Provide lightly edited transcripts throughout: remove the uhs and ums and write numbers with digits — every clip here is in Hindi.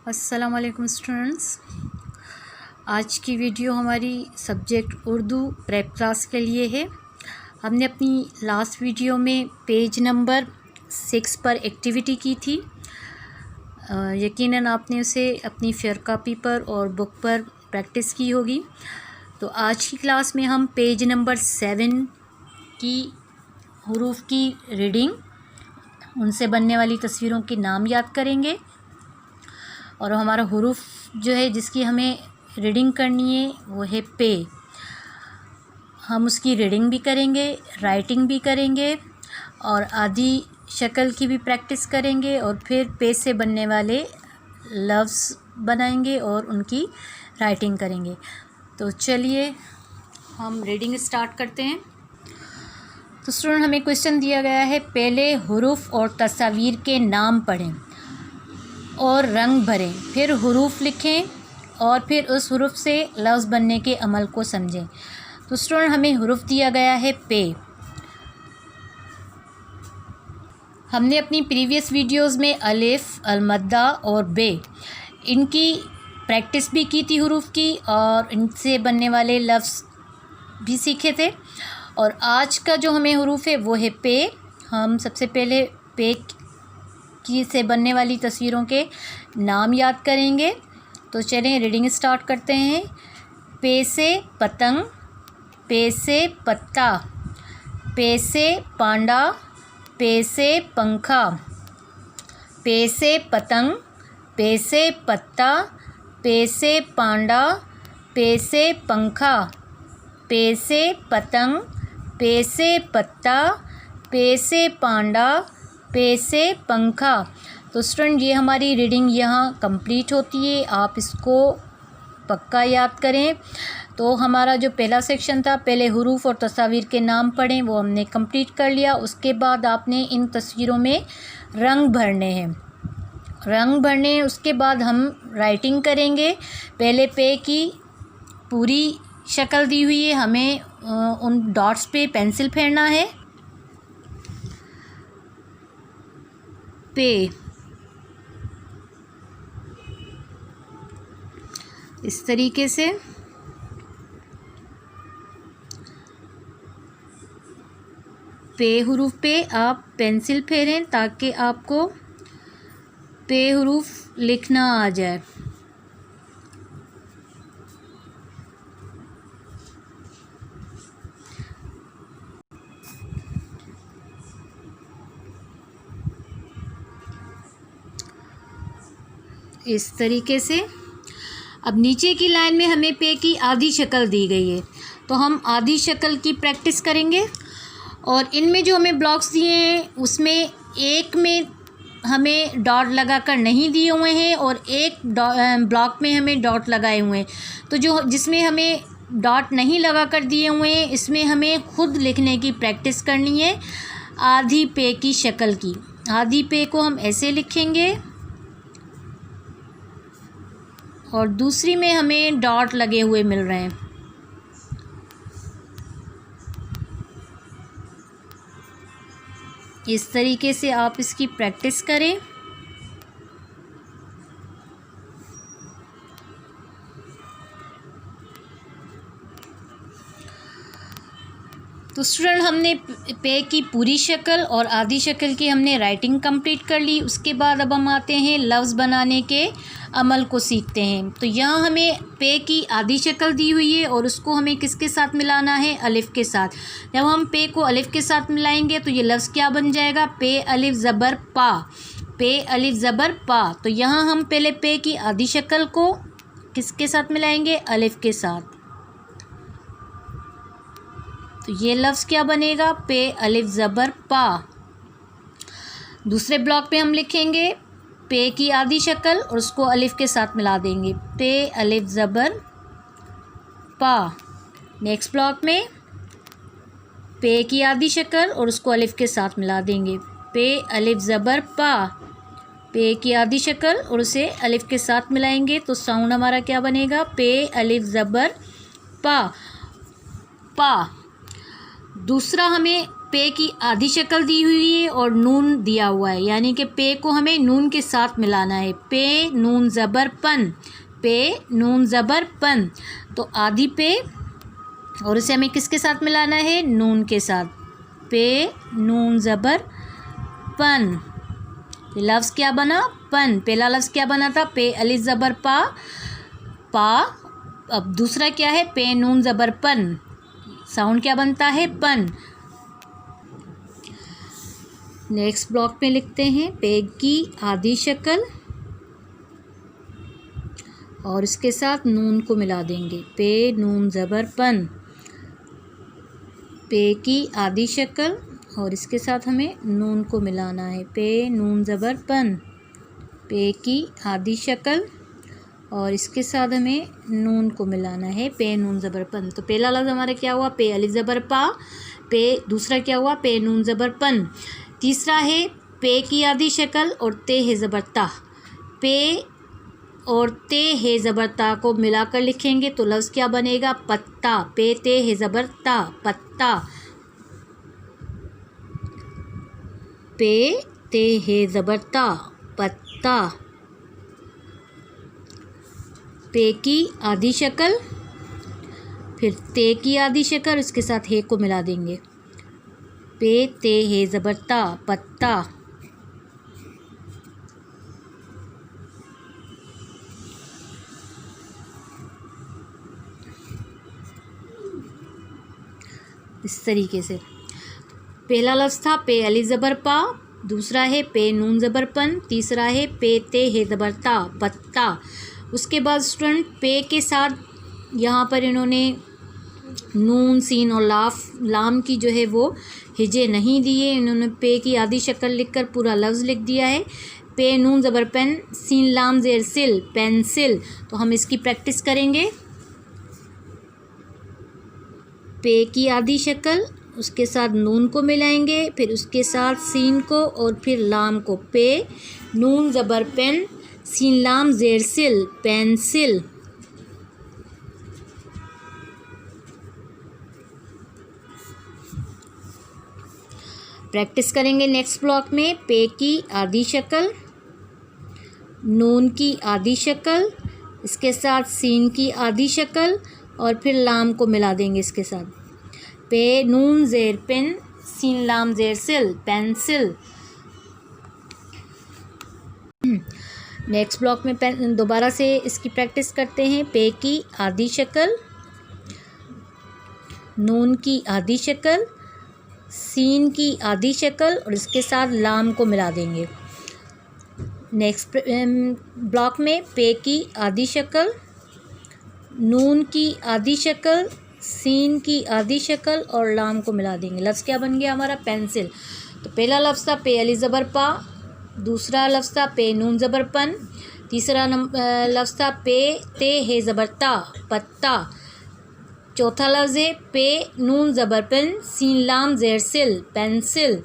अस्सलाम वालेकुम स्टूडेंट्स। आज की वीडियो हमारी सब्जेक्ट उर्दू प्रेप क्लास के लिए है। हमने अपनी लास्ट वीडियो में पेज नंबर 6 पर एक्टिविटी की थी। यकीनन आपने उसे अपनी फेयर कॉपी पर और बुक पर प्रैक्टिस की होगी। तो आज की क्लास में हम पेज नंबर 7 की हुरूफ की रीडिंग, उनसे बनने वाली तस्वीरों के नाम याद करेंगे और हमारा हुरूफ जो है जिसकी हमें रीडिंग करनी है वो है पे। हम उसकी रीडिंग भी करेंगे, राइटिंग भी करेंगे और आधी शक्ल की भी प्रैक्टिस करेंगे और फिर पे से बनने वाले लफ्ज़ बनाएंगे और उनकी राइटिंग करेंगे। तो चलिए हम रीडिंग स्टार्ट करते हैं। तो स्टूडेंट, हमें क्वेश्चन दिया गया है, पहले हुरूफ और तस्वीर के नाम पढ़ें और रंग भरें, फिर हुरूफ लिखें और फिर उस हुरूफ से लफ्ज़ बनने के अमल को समझें। तो स्टूडेंट, हमें हुरूफ दिया गया है पे। हमने अपनी प्रीवियस वीडियोस में अलिफ, अलमद्दा और बे इनकी प्रैक्टिस भी की थी हुरूफ की, और इनसे बनने वाले लफ्ज़ भी सीखे थे। और आज का जो हमें हुरूफ है वो है पे। हम सबसे पहले पे की से बनने वाली तस्वीरों के नाम याद करेंगे। तो चलें रीडिंग स्टार्ट करते हैं। पे से पतंग, पे से पत्ता, पे से पांडा, पे से पंखा, पे से पतंग, पे से पत्ता, पे से पांडा, पे से पंखा, पे से पतंग, पे से पत्ता, पे से पांडा, पे से पंखा। तो स्टूडेंट, ये हमारी रीडिंग यहाँ कंप्लीट होती है। आप इसको पक्का याद करें। तो हमारा जो पहला सेक्शन था, पहले हुरूफ और तस्वीर के नाम पढ़ें, वो हमने कंप्लीट कर लिया। उसके बाद आपने इन तस्वीरों में रंग भरने हैं, उसके बाद हम राइटिंग करेंगे। पहले पे की पूरी शक्ल दी हुई है, हमें उन डॉट्स पे पेंसिल फेरना है। पे इस तरीके से पे हुरूफ पे आप पेंसिल फेरें ताकि आपको पे हुरूफ लिखना आ जाए। इस तरीके से अब नीचे की लाइन में हमें पे की आधी शक्ल दी गई है, तो हम आधी शक्ल की प्रैक्टिस करेंगे। और इनमें जो हमें ब्लॉक्स दिए हैं उसमें एक में हमें डॉट लगाकर नहीं दिए हुए हैं और एक ब्लॉक में हमें डॉट लगाए हुए हैं। तो जो जिसमें हमें डॉट नहीं लगाकर दिए हुए हैं इसमें हमें खुद लिखने की प्रैक्टिस करनी है आधी पे की शक्ल की। आधी पे को हम ऐसे लिखेंगे और दूसरी में हमें डॉट लगे हुए मिल रहे हैं। इस तरीके से आप इसकी प्रैक्टिस करें। तो स्टूडेंट, हमने पे की पूरी शक्ल और आधी शक्ल की हमने राइटिंग कंप्लीट कर ली। उसके बाद अब हम आते हैं लफ्ज़ बनाने के अमल को सीखते हैं। तो यहाँ हमें पे की आधी शक्ल दी हुई है और उसको हमें किसके साथ मिलाना है? अलिफ़ के साथ। जब हम पे को अलिफ़ के साथ मिलाएंगे तो ये लफ्ज़ क्या बन जाएगा? पे अलिफ़ ज़बर पा, पे अलिफ़ ज़बर पा। तो यहाँ हम पहले पे की आधी शक्ल को किसके साथ मिलाएंगे? अलिफ़ के साथ। तो ये लफ्ज़ क्या बनेगा? पे अलिफ़ ज़बर पा। दूसरे ब्लॉक पे हम लिखेंगे पे की आधी शक्ल और उसको अलिफ़ के साथ मिला देंगे, पे अलिफ़ ज़बर पा। नेक्स्ट ब्लॉक में पे की आधी शक्ल और उसको अलिफ़ के साथ मिला देंगे, पे अलिफ़ ज़बर पा। पे की आधी शक्ल और उसे अलिफ़ के साथ मिलाएंगे तो साउंड हमारा क्या बनेगा? पे अलिफ़ ज़बर पा, पा। दूसरा हमें पे की आधी शक्ल दी हुई है और नून दिया हुआ है, यानी कि पे को हमें नून के साथ मिलाना है। पे नून ज़बर पन, पे नून ज़बर पन, तो आधी पे और इसे हमें किसके साथ मिलाना है? नून के साथ। पे नून ज़बर पन, लफ्ज़ क्या बना? पन। पहला लफ्ज़ क्या बना था? पे अलिफ ज़बर पा, पा। अब दूसरा क्या है? पे नून ज़बर पन, साउंड क्या बनता है? पन। नेक्स्ट ब्लॉक में लिखते हैं पे की आधी शक्ल और इसके साथ नून को मिला देंगे। पे नून ज़बर पन, पे की आधी शक्ल और इसके साथ हमें नून को मिलाना है। पे नून ज़बर पन, पे की आधी शक्ल और इसके साथ हमें नून को मिलाना है। पे नून ज़बर पन, तो पहला लफ्ज़ हमारा क्या हुआ? पे अलिफ ज़बर पा, पे। दूसरा क्या हुआ? पे नून ज़बर पन। तीसरा है पे की आधी शक्ल और ते है ज़बर ता। पे और ते है ज़बर ता को मिलाकर लिखेंगे तो लफ्ज़ क्या बनेगा? पत्ता। पे ते है ज़बर ता, पत्ता। पे ते है ज़बर ता, पत्ता। पे की आधी शक्ल, फिर ते की आधी शक्ल, उसके साथ हे को मिला देंगे। पे ते हे ज़बर ता, पत्ता। इस तरीके से पहला लफ्ज़ था पे अलिफ ज़बर पा, दूसरा है पे नून ज़बर पन, तीसरा है पे ते हे ज़बर ता, पत्ता। उसके बाद स्टूडेंट पे के साथ यहाँ पर इन्होंने नून, सीन और लाम की जो है वो हिजे नहीं दिए। इन्होंने पे की आधी शक्ल लिखकर पूरा लफ्ज़ लिख दिया है। पे नून ज़बर पेन, सीन लाम ज़ेर सिल, पेंसिल। तो हम इसकी प्रैक्टिस करेंगे। पे की आधी शक्ल, उसके साथ नून को मिलाएंगे, फिर उसके साथ सीन को और फिर लाम को। पे नून ज़बर पेन, सीन लाम ज़ेर सिल, पेंसिल। प्रैक्टिस करेंगे नेक्स्ट ब्लॉक में। पे की आधी शक्ल, नून की आधी शक्ल, इसके साथ सीन की आधी शक्ल और फिर लाम को मिला देंगे इसके साथ। पे नून ज़ेर पेन, सीन लाम ज़ेर सिल, पेंसिल। नेक्स्ट ब्लॉक में दोबारा से इसकी प्रैक्टिस करते हैं। पे की आधी शक्ल, नून की आधी शक्ल, सीन की आधी शक्ल और इसके साथ लाम को मिला देंगे। नेक्स्ट ब्लॉक में पे की आधी शक्ल, नून की आधी शक्ल, सीन की आधी शक्ल और लाम को मिला देंगे। लफ्ज़ क्या बन गया हमारा? पेंसिल। तो पहला लफ्ज़ था पे अलिफ ज़बर पा, दूसरा लफ्ज़ था पे नून ज़बर पन, तीसरा लफ्ज़ था पे ते हे ज़बर ता, पत्ता। चौथा लफ्ज़ है पे नून ज़बर पेन, सीन लाम ज़ेर सिल, पेंसिल।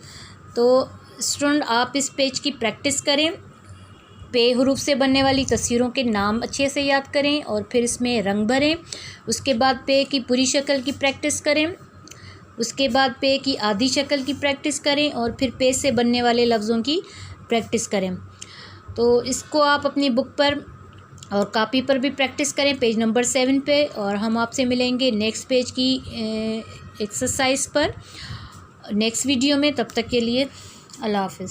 तो स्टूडेंट आप इस पेज की प्रैक्टिस करें। पे हरूफ से बनने वाली तस्वीरों के नाम अच्छे से याद करें और फिर इसमें रंग भरें। उसके बाद पे की पूरी शक्ल की प्रैक्टिस करें, उसके बाद पे की आधी शक्ल की प्रैक्टिस करें और फिर पे से बनने वाले लफ्ज़ों की प्रैक्टिस करें। तो इसको आप अपनी बुक पर और कापी पर भी प्रैक्टिस करें, पेज नंबर 7 पे। और हम आपसे मिलेंगे नेक्स्ट पेज की एक्सरसाइज पर नेक्स्ट वीडियो में। तब तक के लिए अल्लाह हाफ़िज़।